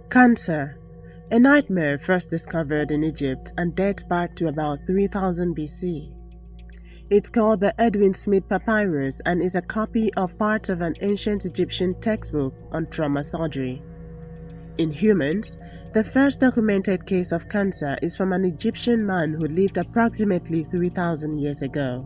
Cancer, a nightmare first discovered in Egypt and dates back to about 3000 BC. It's called the Edwin Smith Papyrus and is a copy of part of an ancient Egyptian textbook on trauma surgery. In humans, the first documented case of cancer is from an Egyptian man who lived approximately 3000 years ago.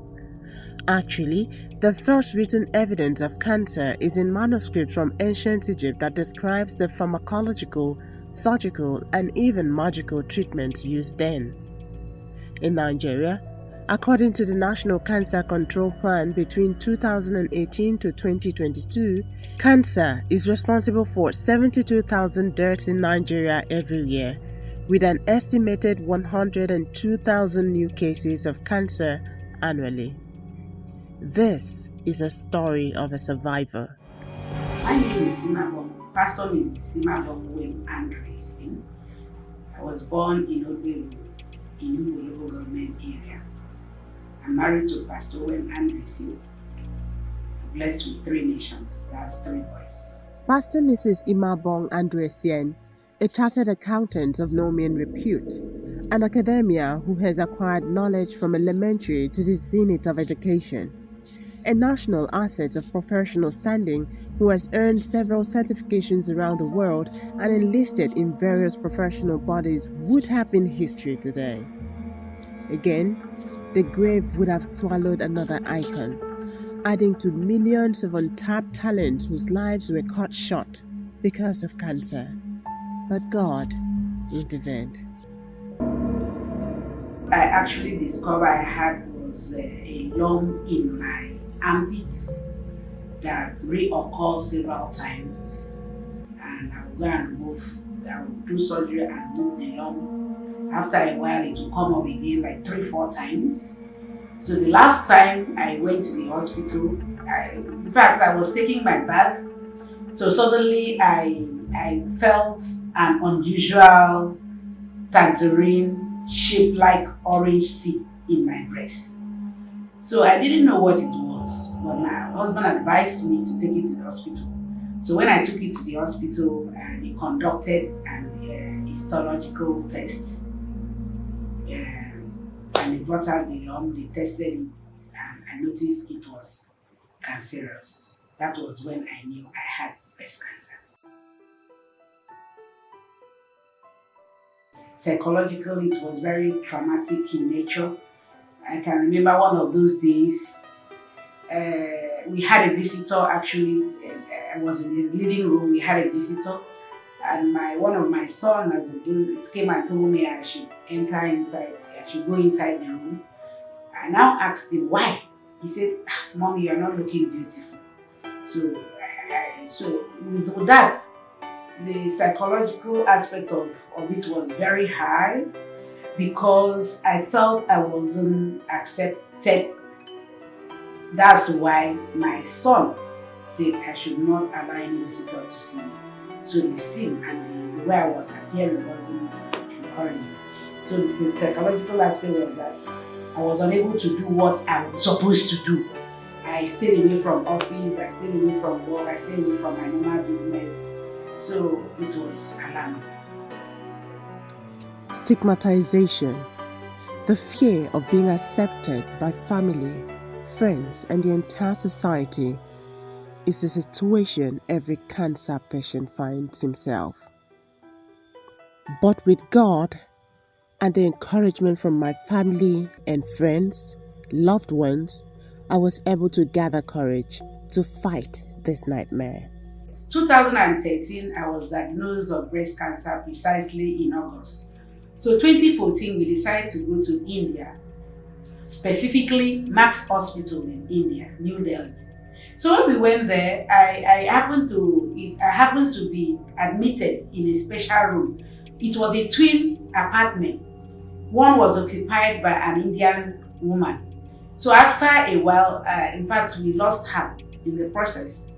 Actually, the first written evidence of cancer is in manuscripts from ancient Egypt that describes the pharmacological, surgical, and even magical treatments used then. In Nigeria, according to the National Cancer Control Plan between 2018 to 2022, cancer is responsible for 72,000 deaths in Nigeria every year, with an estimated 102,000 new cases of cancer annually. This is a story of a survivor. My name is Pastor Mrs. Simabong Andresin. I was born in Odweru, in Imo local government area. I'm married to Pastor Wem Andresin, blessed with 3 nations, that's 3 boys. Pastor Mrs. Imabong Andresien, a chartered accountant of no mean repute, an academia who has acquired knowledge from elementary to the zenith of education, a national asset of professional standing who has earned several certifications around the world and enlisted in various professional bodies would have been history today. Again, the grave would have swallowed another icon, adding to millions of untapped talents whose lives were cut short because of cancer. But God intervened. I actually discovered I had was a lump in my armpits that reoccurred several times, and I would go and I would do surgery and move the lump. After a while, it would come up again like 3-4 times. So the last time I went to the hospital, in fact, I was taking my bath. So suddenly I felt an unusual tangerine shaped like orange seed in my breast. So I didn't know what it was, but my husband advised me to take it to the hospital. So when I took it to the hospital, they conducted histological tests. And they brought out the lump, they tested it, and I noticed it was cancerous. That was when I knew I had breast cancer. Psychologically, it was very traumatic in nature. I can remember one of those days, we had a visitor actually. I was in the living room, we had a visitor, and one of my sons came and told me I should enter inside, I should go inside the room. I now asked him why. He said, "Mommy, you're not looking beautiful." So with that, the psychological aspect of it was very high because I felt I wasn't accepted. That's why my son said I should not allow any visitor to see me. So the scene and the way I was appearing wasn't encouraging. So the psychological aspect was that I was unable to do what I was supposed to do. I stayed away from office, I stayed away from work, I stayed away from my normal business. So it was alarming. Stigmatization, the fear of being accepted by family, friends, and the entire society is a situation every cancer patient finds himself. But with God and the encouragement from my family and friends, loved ones, I was able to gather courage to fight this nightmare. 2013, I was diagnosed of breast cancer precisely in August. So 2014, we decided to go to India, specifically Max Hospital in India, New Delhi. So when we went there, I happened to be admitted in a special room. It was a twin apartment. One was occupied by an Indian woman. So after a while, in fact, we lost her in the process.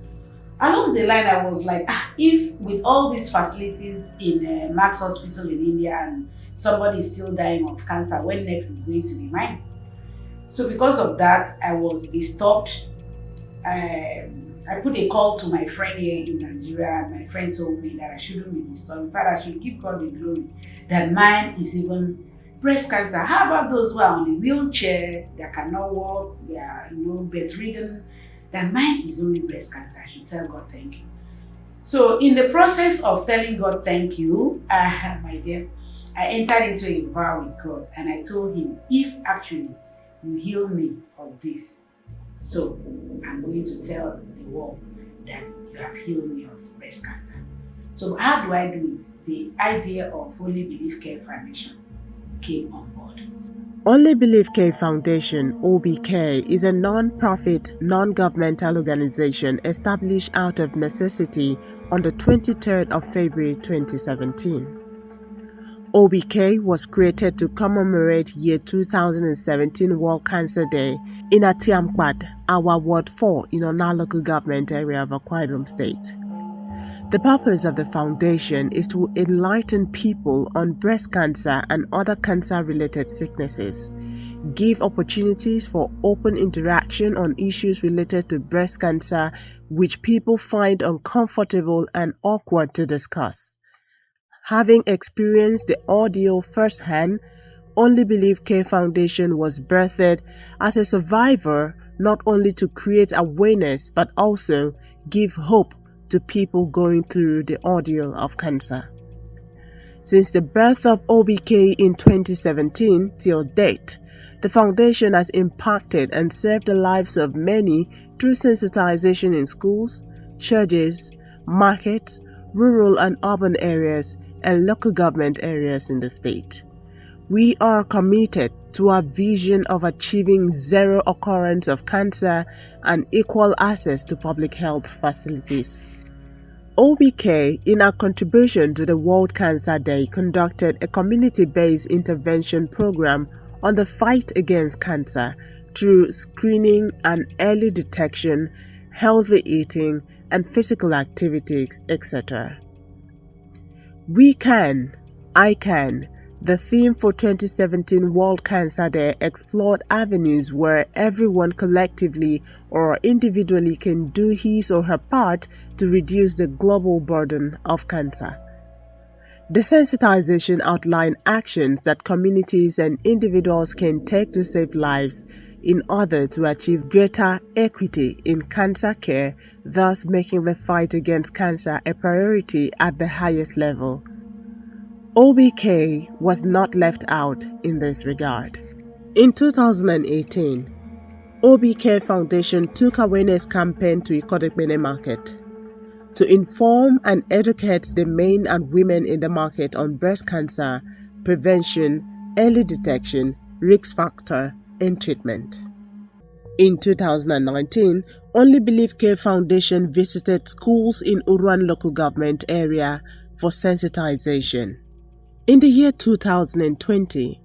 Along the line, I was like, if with all these facilities in Max Hospital in India and somebody is still dying of cancer, when next is going to be mine? So because of that, I was disturbed. I put a call to my friend here in Nigeria, and my friend told me that I shouldn't be disturbed. In fact, I should give God the glory that mine is even breast cancer. How about those who are on a wheelchair, that cannot walk, they are bedridden? That mine is only breast cancer. I should tell God thank you. So in the process of telling God thank you, my dear, I entered into a vow with God, and I told him, if actually you heal me of this, so I'm going to tell the world that you have healed me of breast cancer. So how do I do it? The idea of Only Believe Care Foundation came on board. Only Believe Care Foundation, OBK, is a non-profit, non-governmental organization established out of necessity on the 23rd of February 2017. OBK was created to commemorate year 2017 World Cancer Day in Atiamkwad, our Ward 4 in Ona local government area of Akwa Ibom State. The purpose of the foundation is to enlighten people on breast cancer and other cancer-related sicknesses, give opportunities for open interaction on issues related to breast cancer which people find uncomfortable and awkward to discuss. Having experienced the ordeal firsthand, Only Believe Care Foundation was birthed as a survivor, not only to create awareness but also give hope to people going through the ordeal of cancer. Since the birth of OBK in 2017 till date, the foundation has impacted and served the lives of many through sensitization in schools, churches, markets, rural and urban areas, and local government areas in the state. We are committed to our vision of achieving zero occurrence of cancer and equal access to public health facilities. OBK, in our contribution to the World Cancer Day, conducted a community-based intervention program on the fight against cancer through screening and early detection, healthy eating, and physical activities, etc. We can, I can. The theme for 2017 World Cancer Day explored avenues where everyone collectively or individually can do his or her part to reduce the global burden of cancer. The sensitization outlined actions that communities and individuals can take to save lives in order to achieve greater equity in cancer care, thus making the fight against cancer a priority at the highest level. OBK was not left out in this regard. In 2018, OBK Foundation took awareness campaign to Ikodekbene market to inform and educate the men and women in the market on breast cancer, prevention, early detection, risk factor, and treatment. In 2019, Only Believe Care Foundation visited schools in Uruan local government area for sensitization. In the year 2020,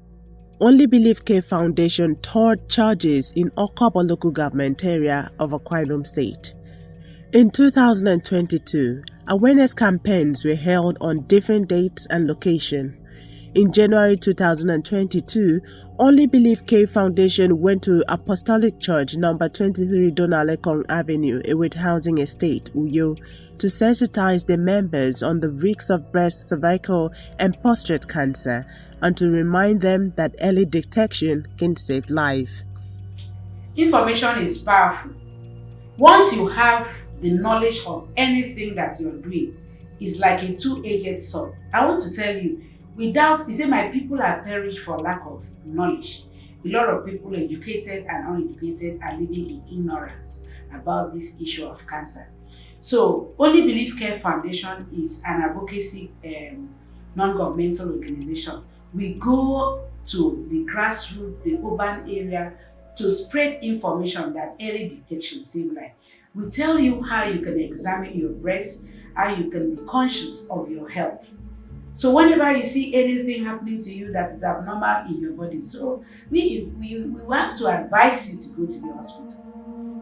Only Believe Care Foundation toured churches in Okaba local government area of Akwa Ibom State. In 2022, awareness campaigns were held on different dates and locations. In January 2022, Only Believe Care Foundation went to Apostolic Church number 23 Donalekong Avenue, Ewit Housing Estate, Uyo, to sensitize the members on the risks of breast, cervical, and prostate cancer and to remind them that early detection can save life. Information is powerful. Once you have the knowledge of anything that you're doing, it's like a two-edged sword. I want to tell you, without, my people are perished for lack of knowledge. A lot of people, educated and uneducated, are living in ignorance about this issue of cancer. So, Only Believe Care Foundation is an advocacy non-governmental organization. We go to the grassroots, the urban area, to spread information that early detection saves life. We tell you how you can examine your breast, how you can be conscious of your health. So whenever you see anything happening to you that is abnormal in your body, so we have to advise you to go to the hospital.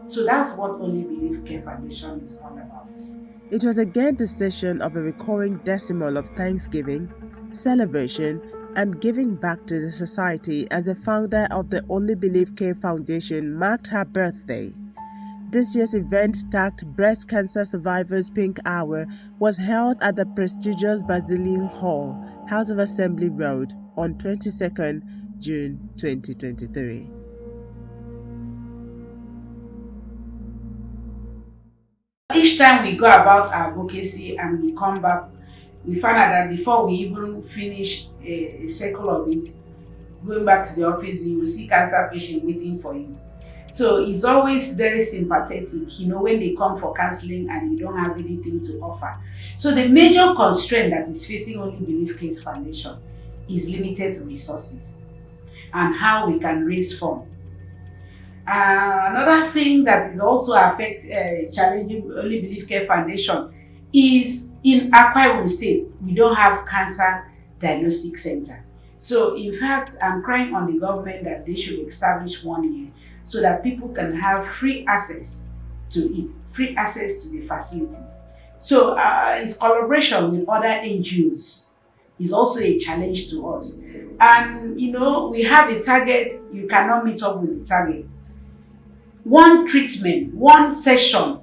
So that's what Only Believe Care Foundation is all about. It was again the session of a recurring decimal of thanksgiving, celebration, and giving back to the society as a founder of the Only Believe Care Foundation marked her birthday. This year's event, tagged Breast Cancer Survivors Pink Hour, was held at the prestigious Basilian Hall, House of Assembly Road, on 22nd June 2023. Each time we go about our advocacy and we come back, we find out that before we even finish a circle of it, going back to the office, you will see cancer patient waiting for you. So it's always very sympathetic, when they come for counseling and you don't have anything to offer. So the major constraint that is facing Only Believe Care Foundation is limited resources and how we can raise funds. Another thing that is also challenging Only Believe Care Foundation is in Akwa Ibom State, we don't have cancer diagnostic center. So in fact, I'm crying on the government that they should establish one here so that people can have free access to it, free access to the facilities. So its collaboration with other NGOs is also a challenge to us. And we have a target, you cannot meet up with the target. One treatment, one session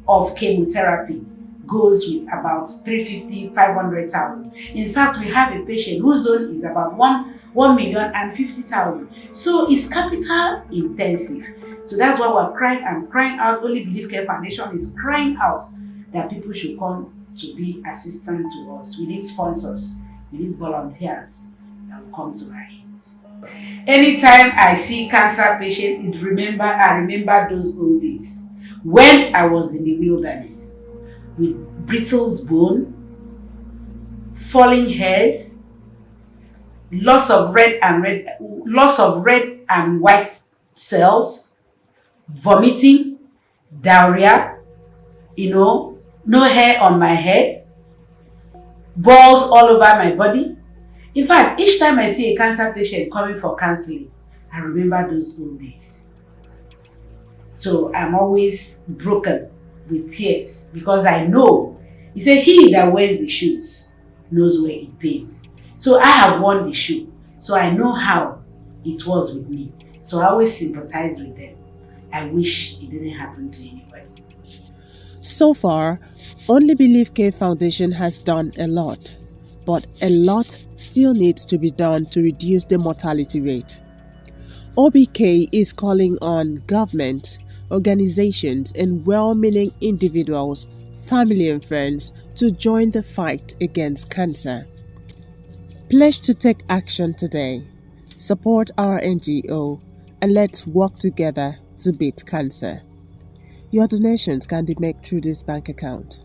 of chemotherapy goes with about 350, 500,000. In fact, we have a patient whose zone is about 1,050,000. So it's capital intensive. So that's why we're crying out. Only Believe Care Foundation is crying out that people should come to be assistant to us. We need sponsors. We need volunteers that will come to our aid. Anytime I see cancer patient, I remember those old days when I was in the wilderness with brittle bone, falling hairs, loss of red and white cells, vomiting, diarrhea, no hair on my head, balls all over my body. In fact, each time I see a cancer patient coming for counseling, I remember those old days. So I'm always broken with tears because I know, he said, he that wears the shoes knows where it pains. So I have worn the shoe, so I know how it was with me. So I always sympathize with them. I wish it didn't happen to anybody. So far, Only Believe Care Foundation has done a lot, but a lot still needs to be done to reduce the mortality rate. OBK is calling on government, organizations, and well-meaning individuals, family and friends to join the fight against cancer. Pledge to take action today. Support our NGO and let's work together to beat cancer. Your donations can be made through this bank account.